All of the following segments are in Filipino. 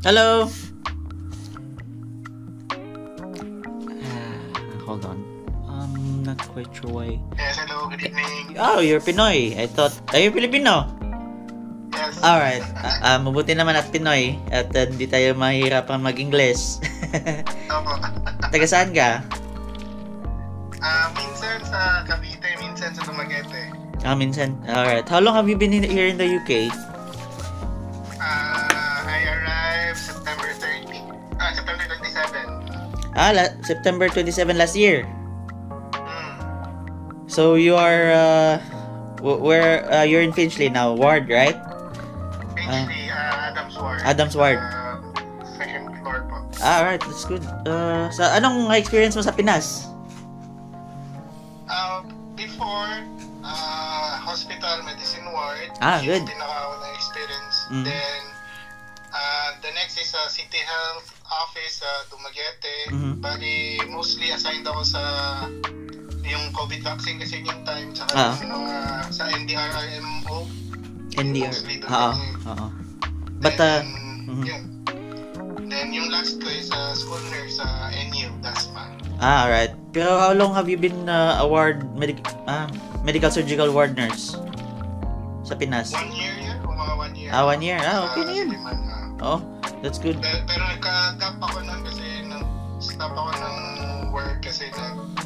Hello. Hold on. I'm not quite sure why. Yes, hello, good evening. Oh, you're Pinoy. I thought, are you Filipino? Yes. Alright. Mabuti naman at Pinoy. At hindi tayo mahirapan mag-Ingles. Opo. Taga saan ka? Minsan sa Cavite, minsan sa Dumaguete. Minsan. Alright. How long have you been here in the UK? I arrived September 30. September 27. September 27 last year. Hmm. So you are, where, you're in Finchley now, Ward, right? Basically, Adams Ward. Adams Ward. Second floor po. Alright, that's good. Sa anong experience mo sa Pinas? Before, hospital medicine ward. Good. Yung pinaka-una experience. Mm. Then, the next is City Health Office sa Dumaguete. Mhm. Bali, mostly assigned ako sa yung COVID vaccine kasi yung time sa yung mga sa NDRRMO. NDR. Mostly doon Oo. But mhm. yun. Then yung last ko is school nurse sa NU, DASMA. Alright. Pero how long have you been medical surgical ward nurse sa Pinas? 1 year yun, o mga 1 year. 1 year. Okay na yun. Oh, that's good. Pero nagka-gap ako nun kasi stop ako ng work kasi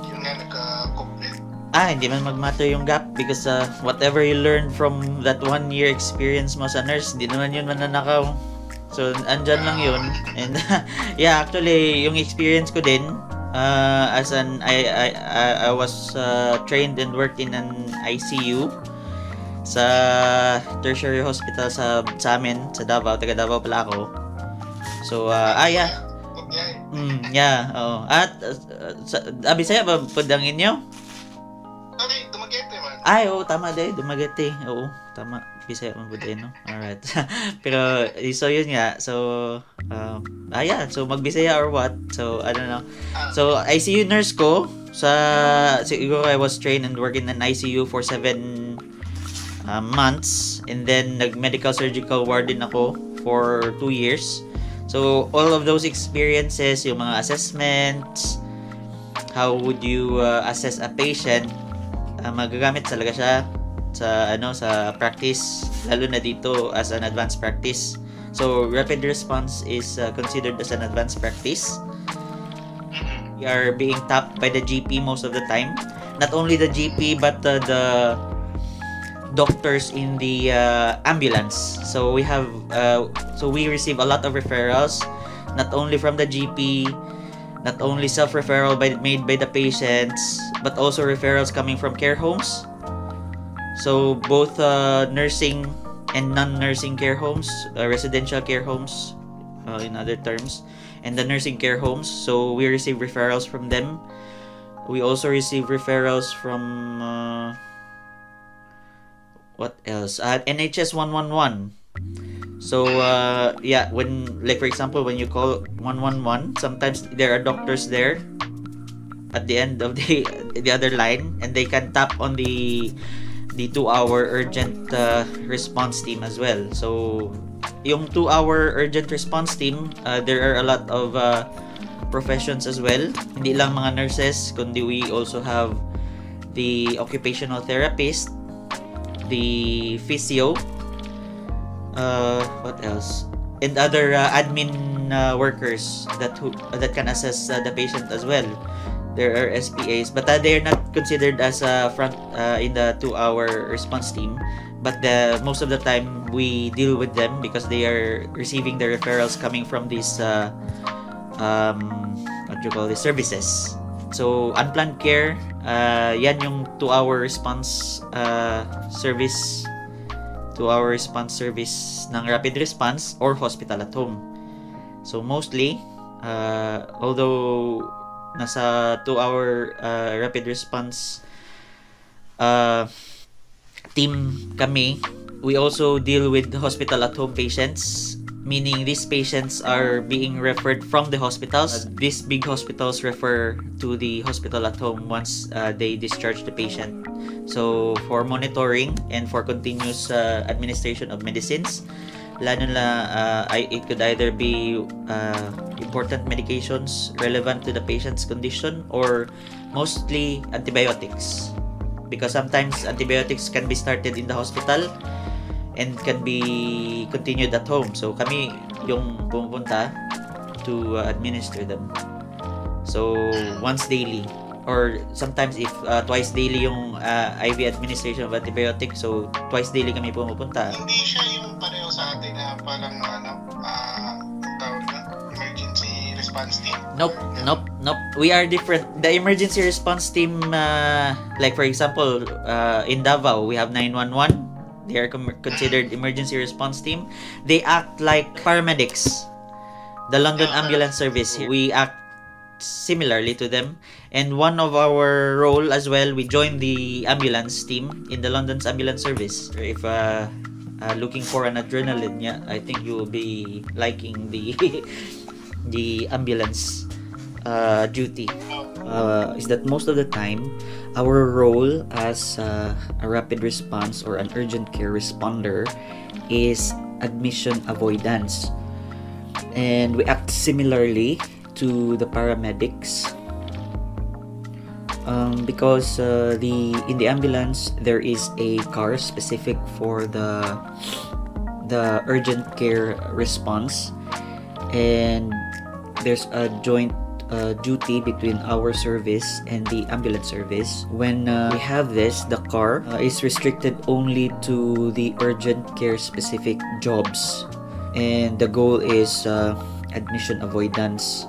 yun nga nagka-COVID. Hindi man mag-matter yung gap because whatever you learn from that 1 year experience mo sa nurse, hindi naman yun mananakaw. So, andyan lang yun. And yeah, actually, yung experience ko din, I was trained and worked in an ICU sa tertiary hospital sa amin, sa Davao. Taga Davao pala ako. So, yeah. Yeah, oo. At, Bisaya ba pudang inyo? Okay, Dumaguete man. Oo, tama din. Dumaguete. Oo, tama. Bisaya man pudang, no? Alright. Pero, so yun nga. So, yeah. So, mag-Bisaya or what? So, I don't know. So, ICU nurse ko, siguro I was trained and worked in an ICU for 7 months. And then, nag-medical surgical ward din ako for 2 years. So, all of those experiences, yung mga assessments, how would you assess a patient, magagamit talaga siya sa practice, lalo na dito as an advanced practice. So, rapid response is considered as an advanced practice. We are being tapped by the GP most of the time. Not only the GP, but the doctors in the ambulance. So we receive a lot of referrals, not only from the GP, not only self-referral made by the patients, but also referrals coming from care homes. So both nursing and non-nursing care homes, residential care homes, in other terms, and the nursing care homes. So we receive referrals from them. We also receive referrals from what else? NHS 111. So yeah, for example, when you call 111, sometimes there are doctors there at the end of the other line, and they can tap on the 2-hour urgent response team as well. So yung 2-hour urgent response team, there are a lot of professions as well. Hindi lang mga nurses, kundi we also have the occupational therapist, the physio, what else, and other admin workers that can assess the patient as well. There are SPAs, but they are not considered as front in the 2-hour response team. But most of the time we deal with them because they are receiving the referrals coming from these services. So unplanned care, yan yung 2-hour response service, 2-hour response service ng rapid response or hospital at home. So mostly, although nasa 2-hour rapid response team kami, we also deal with hospital at home patients, meaning these patients are being referred from the hospitals. These big hospitals refer to the hospital at home once they discharge the patient. So for monitoring and for continuous administration of medicines, lalo na it could either be important medications relevant to the patient's condition or mostly antibiotics, because sometimes antibiotics can be started in the hospital and can be continued at home. So kami yung pumupunta to administer them. So once daily, or sometimes if twice daily yung IV administration of antibiotic, so twice daily kami pumupunta. Hindi siya yung pareho sa atin na parang tawag na emergency response team. Nope. We are different. The emergency response team, like for example, in Davao, we have 911. They are considered emergency response team. They act like paramedics. The London Ambulance Service, we act similarly to them. And one of our role as well, we join the ambulance team in the London's ambulance service. If looking for an adrenaline, yeah, I think you will be liking the the ambulance duty. Is that most of the time our role as a rapid response or an urgent care responder is admission avoidance, and we act similarly to the paramedics, because in the ambulance there is a car specific for the urgent care response, and there's a joint duty between our service and the ambulance service. When we have this, the car is restricted only to the urgent care specific jobs, and the goal is admission avoidance.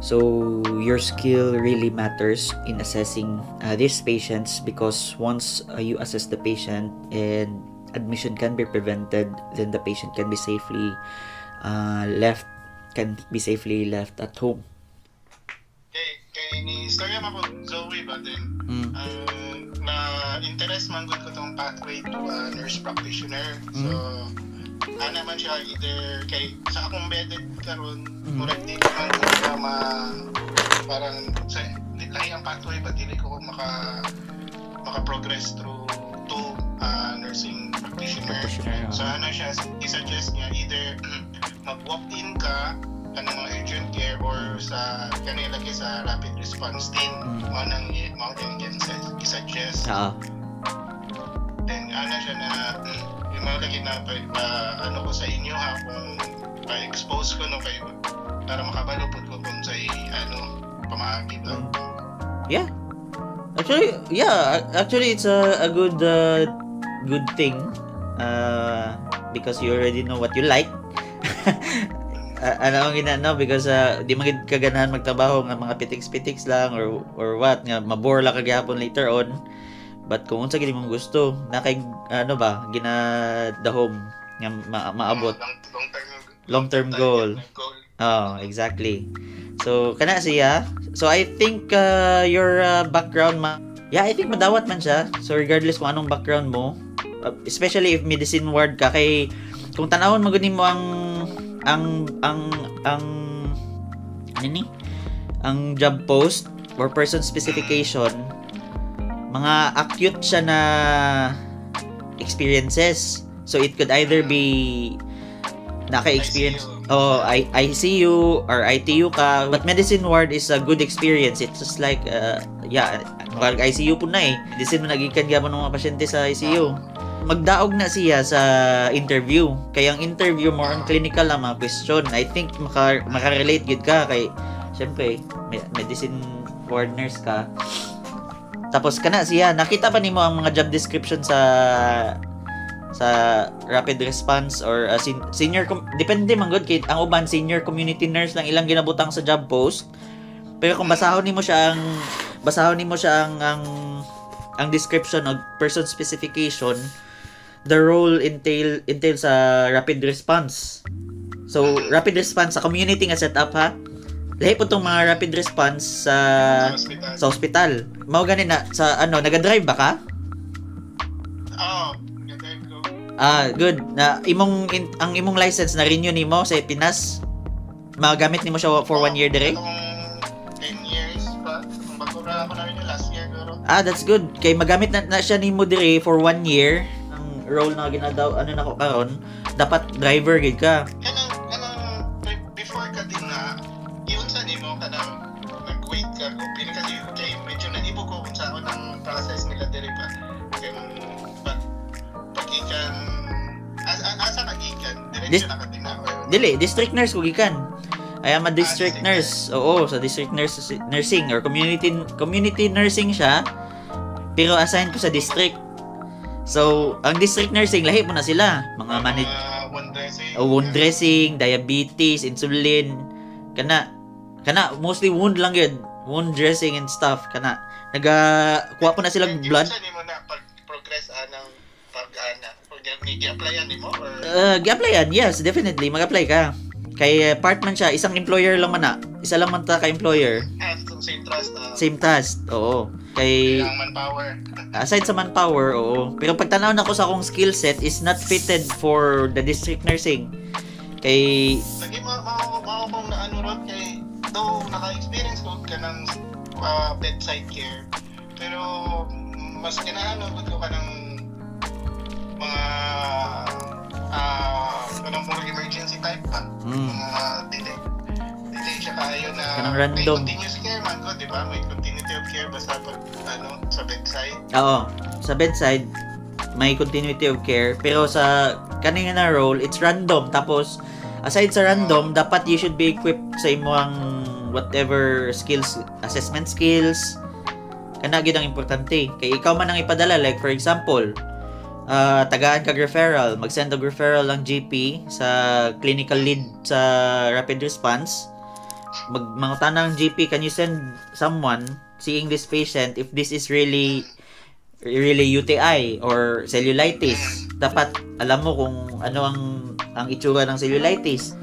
So your skill really matters in assessing these patients, because once you assess the patient and admission can be prevented, then the patient can be safely left at home. Kay ni istorya man ko Zoe ba din na interest man gud ko tong pathway to a nurse practitioner. So ana man siya either kay sa akong bedded karon murag di ko man parang sa lahi ang pathway ba dili ko maka-progress through to nursing practitioner. So ano siya, i-suggest niya either mag-walk-in ka kanang mga urgent care or sa kanila lagi sa rapid response team mo nang i-suggest. Then ana siya na yung mga lagi na ano ko sa inyo ha, kung pa-expose ko no kayo para makabalo po ko kung sa pamaagi ba. Actually it's a good thing, because you already know what you like. Ano ang ginano, because di magid kaganahan magtrabaho nga mga pitiks-pitiks lang or what nga mabore lang kagihapon later on. But kung unsa gid mong gusto, na kay ginadahom nga maabot long-term goal. Oh, exactly. So kana siya. So I think your background I think madawat man siya. So regardless kung anong background mo, especially if medicine ward ka, kay kung tanawon magud nimo ang job post or person specification, mga acute siya na experiences. So it could either be naka-experience ICU or ITU ka, but medicine ward is a good experience. It's just like ICU po na medicine mo nagikan gyapon ng mga pasyente sa ICU. Magdaog na siya sa interview. Kaya ang interview more on clinical lang mga question. I think makarelate gid ka kay syempre medicine ward nurse ka. Tapos kana siya, nakita pa nimo ang mga job description sa rapid response or senior depende man gud kay ang uban senior community nurse lang ilang ginabutang sa job post. Pero kung basahon nimo siya ang description of person specification, the role entail sa rapid response. So rapid response sa community nga setup ha. Lahi po tong mga rapid response sa hospital. Mao gani na sa naga-drive ba ka? Nag-drive ko. Good. Na ang imong license na renew nimo sa Pinas. Magamit nimo siya for 1 year dire? 10 years pa. Bago ra ako na rin last year pero. That's good. Kay magamit na siya nimo dire for 1 year. Ang role na ginadaw nako karon dapat driver gid ka. Before ka din na yun sa nimo ka nang nag-wait ka kung pili kasi kay medyo naibo ko kung saan ang process nila diri pa kay pag ikan asa ka ikan diretso na ka din na dili district nurse ko gikan. I am a district nurse. Oo, sa district nursing or community nursing siya. Pero assign ko sa district. So, ang district nursing lahi mo na sila, mga wound dressing, diabetes, insulin, kana mostly wound lang yun. Wound dressing and stuff kana. Kuha po na sila blood. Sa nimo na pag-progress anang pag-ana, gi-applyan nimo or gi-applyan, yes, definitely mag-apply ka. Kay part man siya, isang employer lang man na. Isa lang man ta ka employer. Same trust. Same trust, oo. Kay manpower. Aside sa manpower, oo. Pero pag tanaw na ko sa akong skill set is not fitted for the district nursing. Kay lagi mao kung naano ron kay though naka-experience ko ka ng bedside care. Pero mas ganahan ko ka ng mga kanang more emergency type pa. Dili siya kayo na kanang random. May continuous care man ko, di ba? May continuity of care basta pag sa bedside. Oo. Sa bedside, may continuity of care. Pero sa kanina na role, it's random. Tapos, aside sa random, dapat you should be equipped sa imong whatever skills, assessment skills. Kana gyud ang importante. Kay ikaw man ang ipadala. Like, for example, tagaan kag referral, mag-send og referral ang GP sa clinical lead sa rapid response. Mangutana ang GP, can you send someone seeing this patient if this is really UTI or cellulitis? Dapat alam mo kung ano ang itsura ng cellulitis,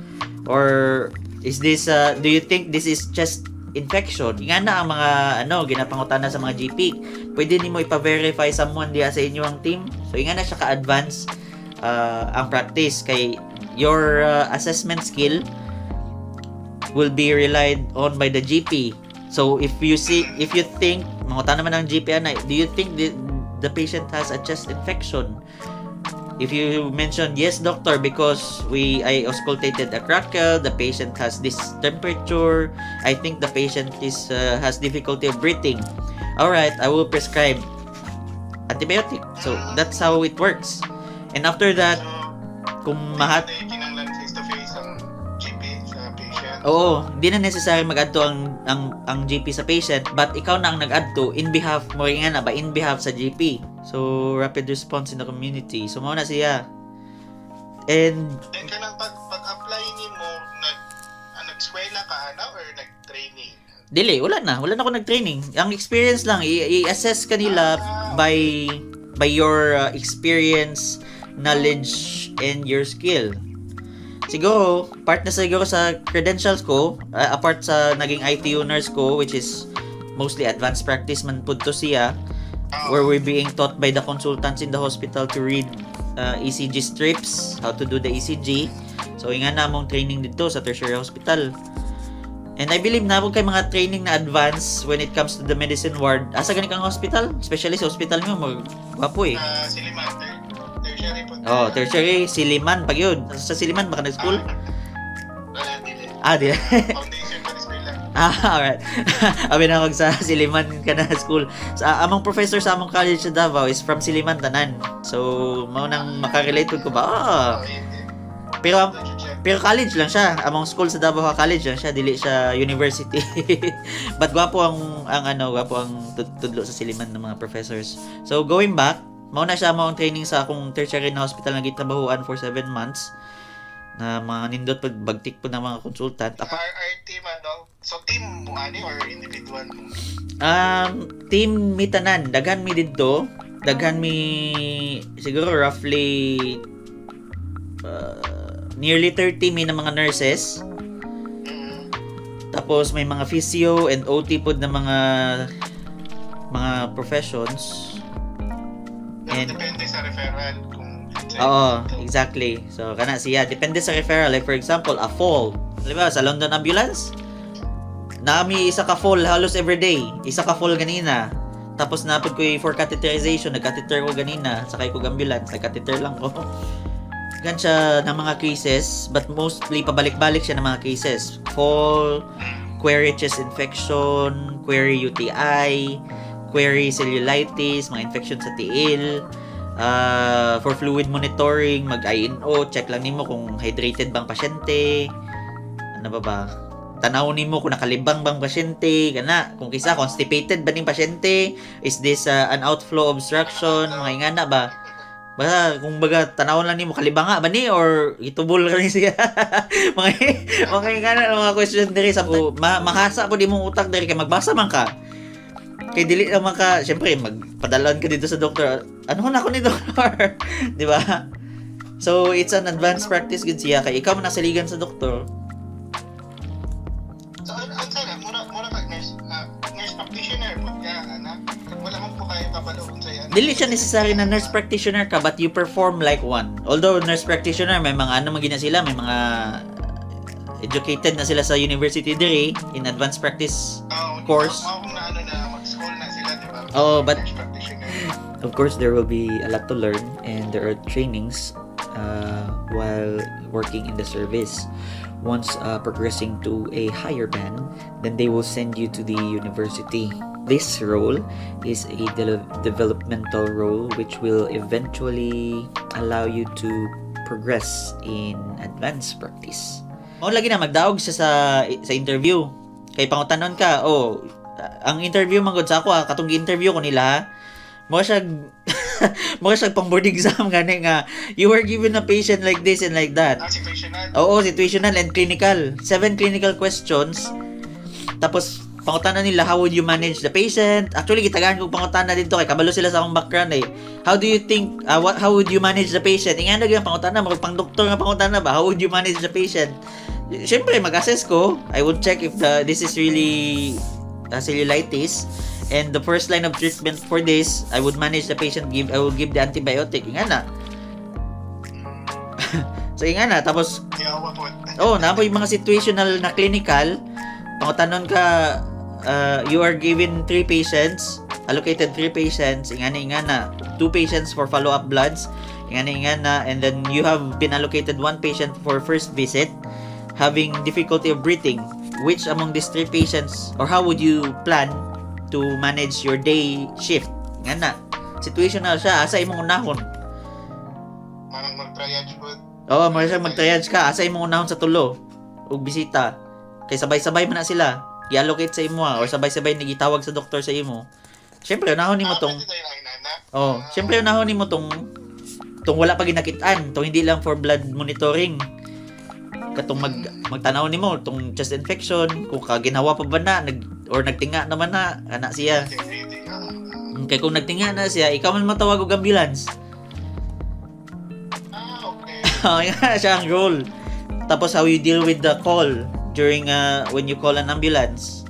or is this do you think this is chest infection? Nga na ang mga ginapangutana sa mga GP. Pwede nimo ipa-verify someone diya sa inyong team. So nga na siya ka-advance ang practice kay your assessment skill will be relied on by the GP. So if you think mangutana man ang GP do you think the patient has a chest infection? If you mention, yes doctor, because I auscultated a crackle, the patient has this temperature, I think the patient has difficulty of breathing. Alright, I will prescribe antibiotic. So that's how it works. And after that, kung kinanglan face-to-face ang GP sa patient. Oo, di na necessary mag-adto ang GP sa patient, but ikaw na ang nag-adto in behalf mo in behalf sa GP. So rapid response in the community. So mao na siya. And then kanang pag-apply nimo nag-eskwela ka or nag-training? Dili, wala na ako nag-training. Ang experience lang i-assess kanila by your experience, knowledge and your skill. Siguro part na siguro sa credentials ko, apart sa naging ITU nurse ko, which is mostly advanced practice man pud to siya, where we're being taught by the consultants in the hospital to read ECG strips, how to do the ECG. So nga na mong training dito sa tertiary hospital. And I believe na kay mga training na advance when it comes to the medicine ward. Asa gani kang hospital? Especially sa hospital mo, gwapo eh. Siliman, tertiary po. Oh, tertiary, Siliman pag yun. Sa Siliman baka nag-school? Wala, dili. Di. Foundation pa eskwela. Alright. Abi na sa Siliman ka na school. Sa among professor sa among college sa Davao is from Siliman tanan. So, mao nang makarelate ko ba? Pero college lang siya. Among school sa Davao College lang siya, dili siya university. But gwapo ang tudlo sa Siliman ng mga professors. So going back, mao na siya ang training sa akong tertiary na hospital na gitrabahuan for 7 months. Na mga nindot pag bagtik po ng mga consultant. RRT man daw. So team mo ani or individual mo? Team mi tanan, daghan mi didto. Daghan mi siguro roughly nearly 30 mi na mga nurses. Tapos may mga physio and OT pod na mga professions. And depende sa referral kung exactly. So kana siya depende sa referral. Like for example, a fall. Diba sa London Ambulance? Nami isa ka fall halos every day. Isa ka fall ganina. Tapos napod ko for catheterization, nag-catheter ko ganina, sakay ko ambulance, nag-catheter lang ko. gan siya ng mga cases, but mostly pabalik-balik siya ng mga cases. Fall, query chest infection, query UTI, query cellulitis, mga infection sa tiil. For fluid monitoring, mag-INO, check lang nimo kung hydrated bang pasyente. Ano ba? Tanaw nimo kung nakalibang bang pasyente, kana kung kisa constipated ba ning pasyente, is this an outflow obstruction, mga ingana ba? Basta kung baga tanawon lang nimo kalibanga ba ni or itubol ka ni siya. mga ingana mga question diri sa makasa po di mong utak diri kay magbasa man ka. Kay dili naman ka, syempre magpadalon ka dito sa doktor. Ano na ako ni doktor? Di ba? So it's an advanced practice gud siya kay ikaw man nasaligan sa doktor. So, sana, mura ka nurse practitioner po niya, anak. Wala man po kayo papaloon sa yan. Dili siya necessary na nurse practitioner ka, but you perform like one. Although nurse practitioner, may mga ano magina sila, may mga educated na sila sa university diri in advanced practice course. Kung na ano na, mag-school na sila, di ba? Oh, but Nurse practitioner. of course, there will be a lot to learn and there are trainings while working in the service. Once progressing to a higher band, then they will send you to the university. This role is a developmental role which will eventually allow you to progress in advanced practice. O lagi na magdaog siya sa interview. Kay pangutanon ka, ang interview man gud sa ako, katong gi-interview ko nila, mo siya pang board exam gani nga you were given a patient like this and like that. Situational. Oo, situational and clinical. 7 clinical questions. Tapos pangutana nila, how would you manage the patient? Actually gitagaan ko pangutana dito kay kabalo sila sa akong background eh. How do you think how would you manage the patient? Ingana gyud pangutana, pang doktor nga pangutana ba? How would you manage the patient? Siyempre mag-assess ko. I would check if this is really cellulitis. And the first line of treatment for this, I would manage the patient. I will give the antibiotic. Ingana. So ingana. Tapos, napo yung mga situational na clinical. Pangutanon ka, you are given 3 patients, allocated 3 patients. Ingana. 2 patients for follow-up bloods. Ingana. And then you have been allocated 1 patient for first visit, having difficulty of breathing. Which among these 3 patients, or how would you plan to manage your day shift? Nga na. Situational siya. Asa imong unahon? Manang mag-triage po. Oo, mag-triage ka. Asa imong unahon sa tulo? O bisita. Kay sabay-sabay man na sila. I-allocate sa imo or sabay-sabay nagitawag sa doktor sa imo. Siyempre, unahon nimo tong... siyempre, unahon nimo tong wala pa ginakitaan. Tong hindi lang for blood monitoring. Katong magtanaw nimo tong chest infection, kung kaginawa pa ba na, nagtinga naman na, ana siya. Kaya kung nagtinga na siya, ikaw man matawag og ambulance. Okay. Siya ang role. Tapos how you deal with the call during when you call an ambulance.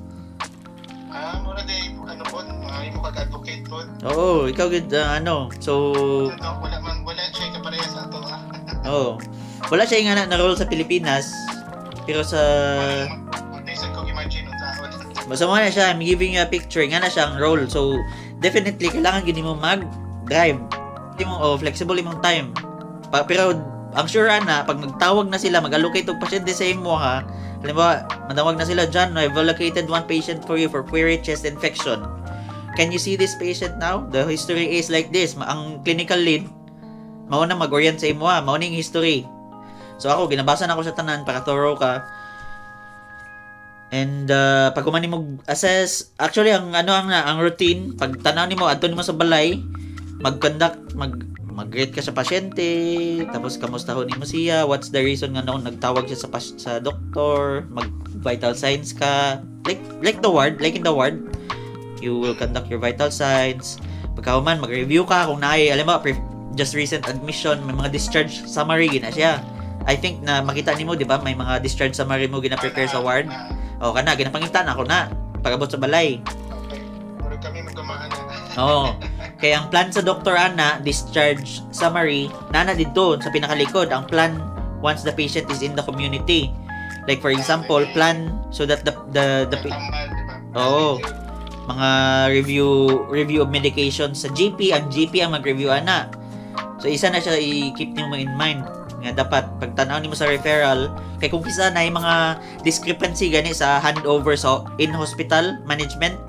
Mura day ano po, imo kag-advocate po. Oo, ikaw gud so wala siya kapareha sa ato. Wala siya nga na role sa Pilipinas, pero sa basta mo na siya, I'm giving you a picture, nga na siya ang role. So, definitely, kailangan gini mo mag-drive. Flexible imong time. Pero, ang sure na, pag nagtawag na sila, mag-allocate og pasyente sa imo ha. Halimbawa, matawag na sila, John, I've allocated 1 patient for you for query chest infection. Can you see this patient now? The history is like this. Ang clinical lead, mao na mag-orient sa imo ha. Mao ning history. So, ako, ginabasa na ako sa tanan para thorough ka. And pag kumani mo assess, actually ang routine, pag tanaw nimo adto nimo sa balay, mag-rate ka sa pasyente, tapos kamustahon nimo siya, what's the reason nga noon nagtawag siya sa doktor, mag vital signs ka, like in the ward, you will conduct your vital signs. Pagkahuman mag-review ka kung naay alam mo just recent admission, may mga discharge summary gina siya. I think na makita nimo, di ba, may mga discharge summary mo gina-prepare sa ward. Kana, ginapangita na ako na pag-abot sa balay. Okay. Pero kami magkamaan na. Kaya ang plan sa doktor ana, discharge summary, nana dito sa pinakalikod. Ang plan once the patient is in the community. Like for example, plan so that the mga review of medication sa GP, ang GP ang mag-review ana. So isa na siya i-keep niyo mo in mind. nga dapat pagtanaw nimo sa referral kay kung kisa na yung mga discrepancy gani sa handover sa in-hospital management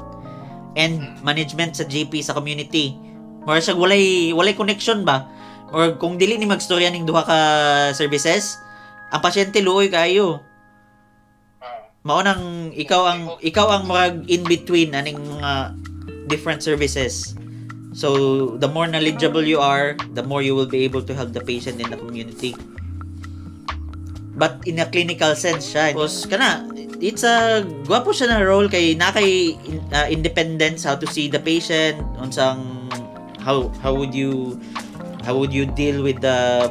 and management sa GP sa community. Mura siya walay connection ba? Or kung dili ni magstorya ning duha ka services, ang pasyente luoy kayo. Mao nang ikaw ang murag in between aning mga different services. So, the more knowledgeable you are, the more you will be able to help the patient in the community. But in a clinical sense siya. Because it's a gwapo siya na role kay nakay independence, how to see the patient, unsang how would you deal with the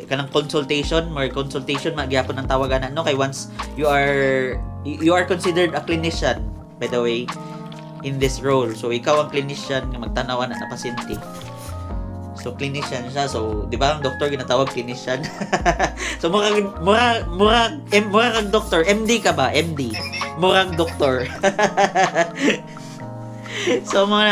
kanang consultation magyapon ang tawagan no kay once you are considered a clinician by the way in this role. So ikaw ang clinician nga magtanaw na pasyente. So clinician siya. So di ba ang doktor ginatawag clinician? So murag kang doktor, MD ka ba? MD. Murag doktor. So what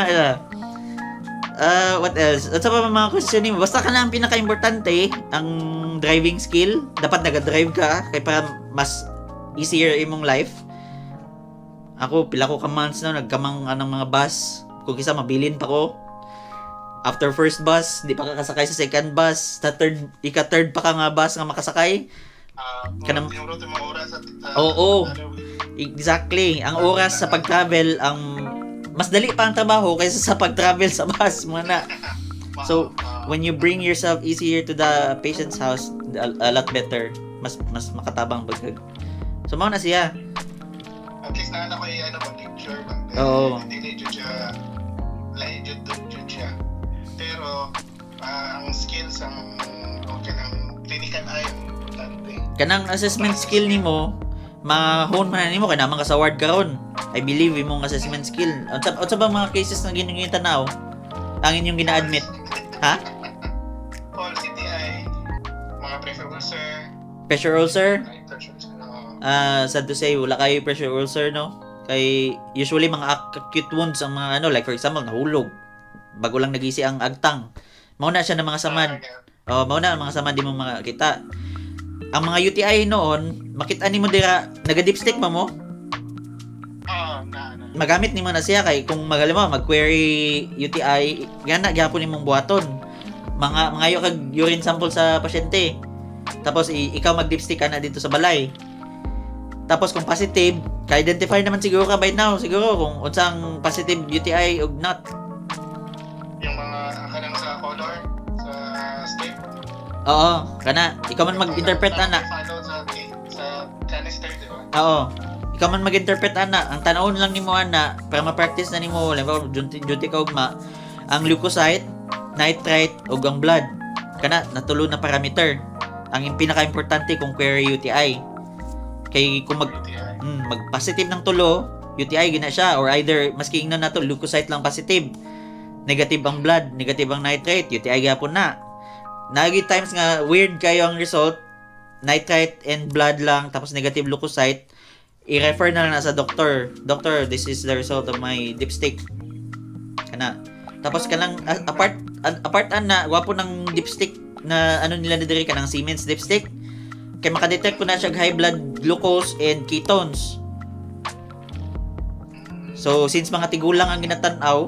else? At sa mga question mo, basta ka na ang pinaka-importante, ang driving skill. Dapat naga-drive ka kay para mas easier imong life. Ako, pila ko ka months na nagkamang anong mga bus. Kung kisa mabilin pa ko. After first bus, di pa ka kasakay sa second bus. Ika-third pa ka nga bus nga makasakay. Yung route mo oras at Oo. Exactly. Ang oras sa pag-travel ang mas dali pa ang trabaho kaysa sa pag-travel sa bus muna. So, when you bring yourself easier to the patient's house, a lot better. Mas makatabang bagag. So, mao na siya. At least na ko picture ba? Oo. Hindi dito siya legit dito siya. Pero ang skills ang ng clinical ay importante. Kanang assessment skill nimo ma-hone man nimo kay naman ka sa ward karon. I believe imong assessment skill. Unsa ba mga cases na gining tanaw? Ang inyong gina-admit? Ha? All CTI, mga pressure ulcer. Pressure ulcer? Sad to say, wala kayo pressure ulcer, no? Kay usually mga acute wounds ang mga like for example, nahulog. Bago lang nagisi ang agtang. Mao na siya ng mga samad. Mao na ang mga samad di mo makita. Ang mga UTI noon, makita nimo dira naga-dipstick mo? Magamit nimo na siya kay kung magaling mo mag-query UTI, gana gyapon nimong buhaton. Mangayo kag urine sample sa pasyente. Tapos ikaw mag-dipstick na dito sa balay. Tapos kung positive, ka-identify naman siguro ka by now, siguro kung unsang positive UTI or not. Yung mga kanang sa color, sa step. Oo, kana. Ikaw man mag-interpret ana. Sa canister, di ba? Oo. Ikaw man mag-interpret ana. Ang tanawon lang nimo ana para ma-practice na nimo, halimbawa duty ka ugma, ang leukocyte, nitrite ug ang blood. Kana natulo na parameter. Ang pinaka-importante kung query UTI. Kay kung mag-positive ng tulo, UTI gina siya or either maski ingnon nato leukocyte lang positive. Negative ang blood, negative ang nitrate, UTI gyapon na. Nagi times nga weird kayo ang result, nitrite and blood lang tapos negative leukocyte, i-refer na lang sa doktor. Doctor, this is the result of my dipstick. Kana. Tapos kanang apart na gwapo ng dipstick na ano nila diri kanang Siemens dipstick. Kay makadetect ko na siya high blood glucose and ketones. So, since mga tigulang ang ginatanaw,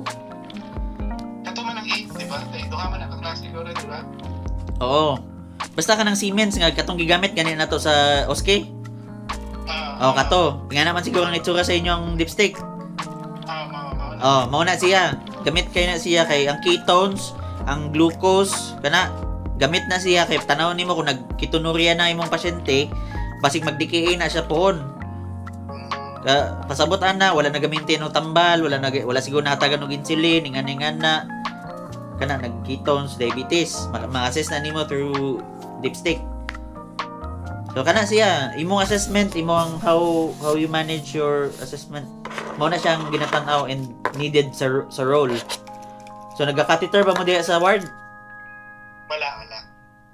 kato man ang 8, di ba? Duha man ang klase siguro, di ba? oo. Basta ka ng Siemens nga katong gigamit ganin nato sa OSCE. Kato. Nga naman siguro ang itsura sa inyong dipstick. Mao na siya. Gamit kayo na siya kay ang ketones, ang glucose, kana gamit na siya kay tanaw nimo kung nagketonuria na imong pasyente, basig mag-decay na siya pohon. Pasabutan na wala nagamintin og tambal, wala siguro natagan og insulin, ingan na kana nag-ketones, diabetes, ma-assess na nimo through dipstick. So kana siya, imong assessment, imong how you manage your assessment. Mao na siyang ginatanaw and needed sa role. So nagka-catheter ba mo diha sa ward? Wala.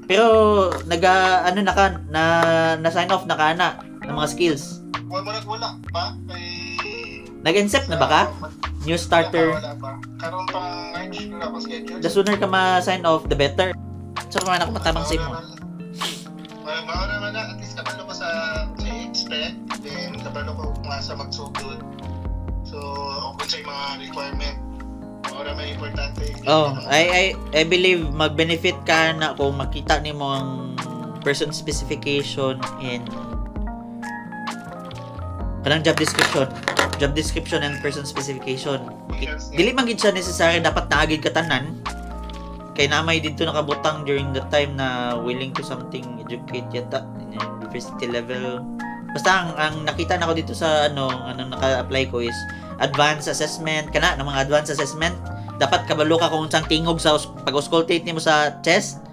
Pero na sign off na kana ng mga skills. Wala pa kay nag-incept na ba ka? New starter. Wala pa. Karon pang March wala pa schedule. The sooner ka ma-sign off, the better. So man ako matabang sa imo. Mao naman na, at least kabalo ko sa expect, then kabalo ko kung asa magsugod. So, kung sa mga requirement, mao na may importante. Oh, I believe mag-benefit ka na kung makita nimo ang person specification and kanang job description and person specification. Dili man gid siya necessary dapat naagid ka tanan. Kay namay dito nakabutang during the time na willing to something educate yata in university level. Basta ang nakita nako dito sa ano naka-apply ko is advanced assessment kana ng mga advanced assessment. Dapat kabalo ka kung unsang tingog sa pag-auscultate nimo sa chest.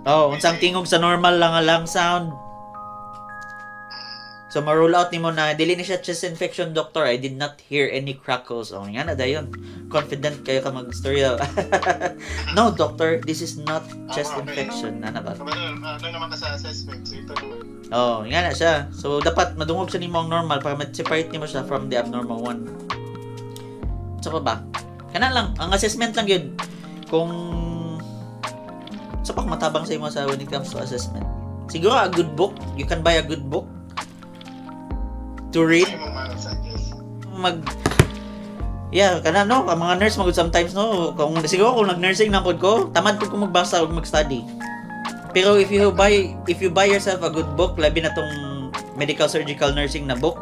Unsang tingog sa normal lang sound. So, ma-roll out nimo na dili ni siya chest infection, doctor. I did not hear any crackles. Oh, nga na dayon. Confident kayo ka mag-storya. No, doctor, this is not chest infection. Ano ba? Ano naman ka sa assessment? So, ito naman. Oh, nga na siya. So, dapat madungog siya nimo ang normal para ma-separate nimo siya from the abnormal one. So, ba? Kana lang. Ang assessment lang yun. Kung sapak matabang sa imo sa when it comes to assessment. Siguro a good book. You can buy a good book to read. Kana no, ang mga nurse magud sometimes no, kung siguro kung nag-nursing na pod ko, tamad ko magbasa ug mag-study. Pero if you buy yourself a good book, labi na tong medical surgical nursing na book.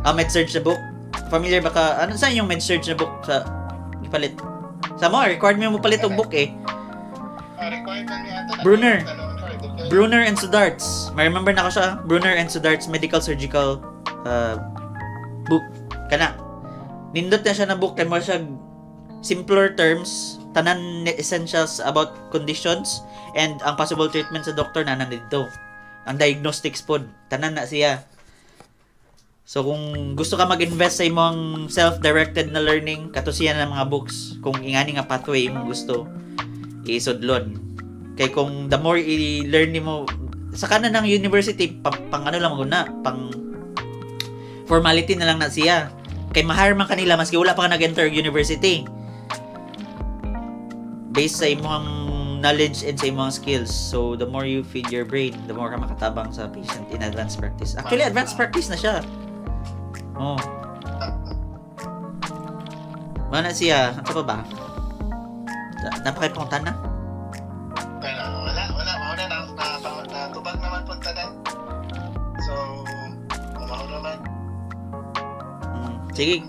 Med-surg na book. Familiar ba ka? Ano sa yung med-surg na book sa ipalit? Sa mo, required mo palit og book eh. Required na niya ata. Brunner and Sudarts. May remember na ko siya. Brunner and Sudarts medical surgical book kana nindot na siya na book kay mo siya simpler terms tanan essentials about conditions and ang possible treatment sa doctor na nandito ang diagnostics pod tanan na siya. So kung gusto ka mag-invest sa imong self-directed na learning kato siya na mga books kung ingani nga pathway imong gusto isudlon kay kung the more i-learn nimo sa kanan ng university pang ano lang maguna pang formality na lang na siya. Kay ma-hire man kanila maski wala pa ka nag-enter university. Based sa imong knowledge and sa imong skills. So, the more you feed your brain, the more ka makatabang sa patient in advanced practice. Actually, advanced practice na siya. Oh. Mana siya? Ano pa ba? Napakipungtan na? Wala. Natubag naman po tanan. So, umaw naman. Sige.